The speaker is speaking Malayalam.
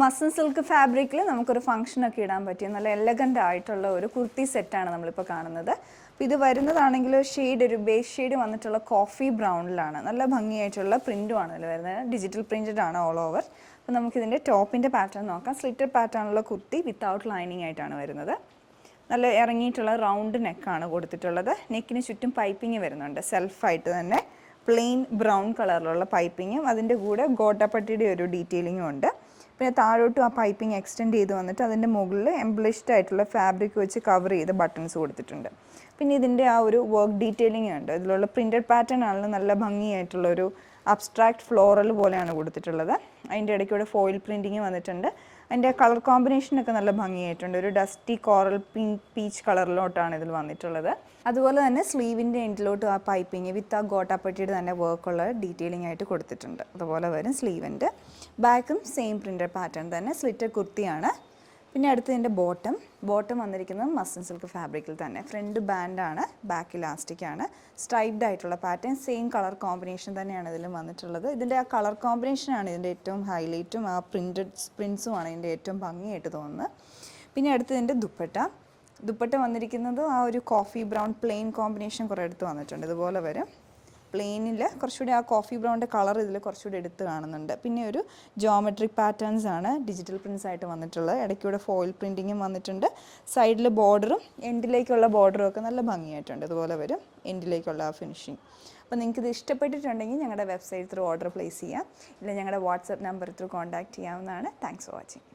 മസ്ലിൻ സിൽക്ക് ഫാബ്രിക്കിൽ നമുക്കൊരു ഫംഗ്ഷനൊക്കെ ഇടാൻ പറ്റിയ നല്ല എലഗൻ്റ് ആയിട്ടുള്ള ഒരു കുർത്തി സെറ്റാണ് നമ്മളിപ്പോൾ കാണുന്നത്. അപ്പോൾ ഇത് വരുന്നതാണെങ്കിൽ ഒരു ബേസ് ഷെയ്ഡ് വന്നിട്ടുള്ള കോഫി ബ്രൗണിലാണ്. നല്ല ഭംഗിയായിട്ടുള്ള പ്രിൻറ്റുമാണ് ഇതിൽ വരുന്നത്. ഡിജിറ്റൽ പ്രിൻറ്റഡ് ആണ് ഓൾ ഓവർ. അപ്പോൾ നമുക്കിതിൻ്റെ ടോപ്പിൻ്റെ പാറ്റേൺ നോക്കാം. സ്ലിറ്റഡ് പാറ്റേണുള്ള കുർത്തി വിത്തൗട്ട് ലൈനിങ് ആയിട്ടാണ് വരുന്നത്. നല്ല ഇറങ്ങിയിട്ടുള്ള റൗണ്ട് നെക്കാണ് കൊടുത്തിട്ടുള്ളത്. നെക്കിന് ചുറ്റും പൈപ്പിംഗ് വരുന്നുണ്ട്. സെൽഫായിട്ട് തന്നെ പ്ലെയിൻ ബ്രൗൺ കളറിലുള്ള പൈപ്പിങ്ങും അതിൻ്റെ കൂടെ ഗോട്ടപ്പട്ടിയുടെ ഒരു ഡീറ്റെയിലിങ്ങും ഉണ്ട്. പിന്നെ താഴോട്ടും ആ പൈപ്പിംഗ് എക്സ്റ്റെൻഡ് ചെയ്ത് വന്നിട്ട് അതിൻ്റെ മുകളിൽ എംബ്ലിഷ്ഡ് ആയിട്ടുള്ള ഫാബ്രിക് വെച്ച് കവർ ചെയ്ത് ബട്ടൺസ് കൊടുത്തിട്ടുണ്ട്. പിന്നെ ഇതിൻ്റെ ആ ഒരു വർക്ക് ഡീറ്റെയിലിംഗ് ഉണ്ട്. ഇതിലുള്ള പ്രിൻറ്റഡ് പാറ്റേൺ ആണെങ്കിലും നല്ല ഭംഗിയായിട്ടുള്ളൊരു അബ്സ്ട്രാക്ട് ഫ്ലോറൽ പോലെയാണ് കൊടുത്തിട്ടുള്ളത്. അതിൻ്റെ ഇടയ്ക്കൂടെ ഫോയിൽ പ്രിൻറ്റിങ് വന്നിട്ടുണ്ട്. അതിൻ്റെ കളർ കോമ്പിനേഷനൊക്കെ നല്ല ഭംഗിയായിട്ടുണ്ട്. ഒരു ഡസ്റ്റി കോറൽ പിങ്ക് പീച്ച് കളറിലോട്ടാണ് ഇതിൽ വന്നിട്ടുള്ളത്. അതുപോലെ തന്നെ സ്ലീവിൻ്റെ എൻഡിലോട്ട് ആ പൈപ്പിങ് വിത്ത് ആ ഗോട്ടാപ്പട്ടിയുടെ തന്നെ വർക്കുള്ള ഡീറ്റെയിലിംഗ് ആയിട്ട് കൊടുത്തിട്ടുണ്ട്. അതുപോലെ വരും സ്ലീവിൻ്റെ. ബാക്കും സെയിം പ്രിൻ്റഡ് പാറ്റേൺ തന്നെ സ്ലിറ്റഡ് കുർത്തിയാണ്. പിന്നെ അടുത്തതിൻ്റെ ബോട്ടം വന്നിരിക്കുന്നത് മസ്ലിൻ സിൽക്ക് ഫാബ്രിക്കിൽ തന്നെ. ഫ്രണ്ട് ബാൻഡാണ്, ബാക്ക് ഇലാസ്റ്റിക് ആണ്. സ്ട്രൈപ്ഡ് ആയിട്ടുള്ള പാറ്റേൺ, സെയിം കളർ കോമ്പിനേഷൻ തന്നെയാണ് ഇതിലും വന്നിട്ടുള്ളത്. ഇതിൻ്റെ ആ കളർ കോമ്പിനേഷനാണ് ഇതിൻ്റെ ഏറ്റവും ഹൈലൈറ്റും ആ പ്രിൻസുമാണ് ഇതിൻ്റെ ഏറ്റവും ഭംഗിയായിട്ട് തോന്നുന്നത്. പിന്നെ അടുത്തതിൻ്റെ ദുപ്പട്ട വന്നിരിക്കുന്നത് ആ ഒരു കോഫി ബ്രൗൺ പ്ലെയിൻ കോമ്പിനേഷൻ കുറേ എടുത്ത് വന്നിട്ടുണ്ട്. ഇതുപോലെ വരും. പ്ലെയിനിൽ കുറച്ചുകൂടി ആ കോഫി ബ്രൗണിൻ്റെ കളർ ഇതിൽ കുറച്ചുകൂടി എടുത്ത് കാണുന്നുണ്ട്. പിന്നെ ഒരു ജോമെട്രിക് പാറ്റേൺസ് ആണ് ഡിജിറ്റൽ പ്രിൻസ് ആയിട്ട് വന്നിട്ടുള്ളത്. ഇടയ്ക്കൂടെ ഫോയിൽ പ്രിൻറ്റിങ്ങും വന്നിട്ടുണ്ട്. സൈഡിൽ ബോർഡറും എൻഡിലേക്കുള്ള ബോർഡറും ഒക്കെ നല്ല ഭംഗിയായിട്ടുണ്ട്. ഇതുപോലെ വരും എൻഡിലേക്കുള്ള ആ ഫിനിഷിങ്. അപ്പോൾ നിങ്ങൾക്കിത് ഇഷ്ടപ്പെട്ടിട്ടുണ്ടെങ്കിൽ ഞങ്ങളുടെ വെബ്സൈറ്റ് ത്രൂ ഓർഡർ പ്ലേസ് ചെയ്യാം. ഇല്ല ഞങ്ങളുടെ വാട്സപ്പ് നമ്പർ ത്രൂ കോൺടാക്റ്റ് ചെയ്യാവുന്നതാണ്. Thanks for watching.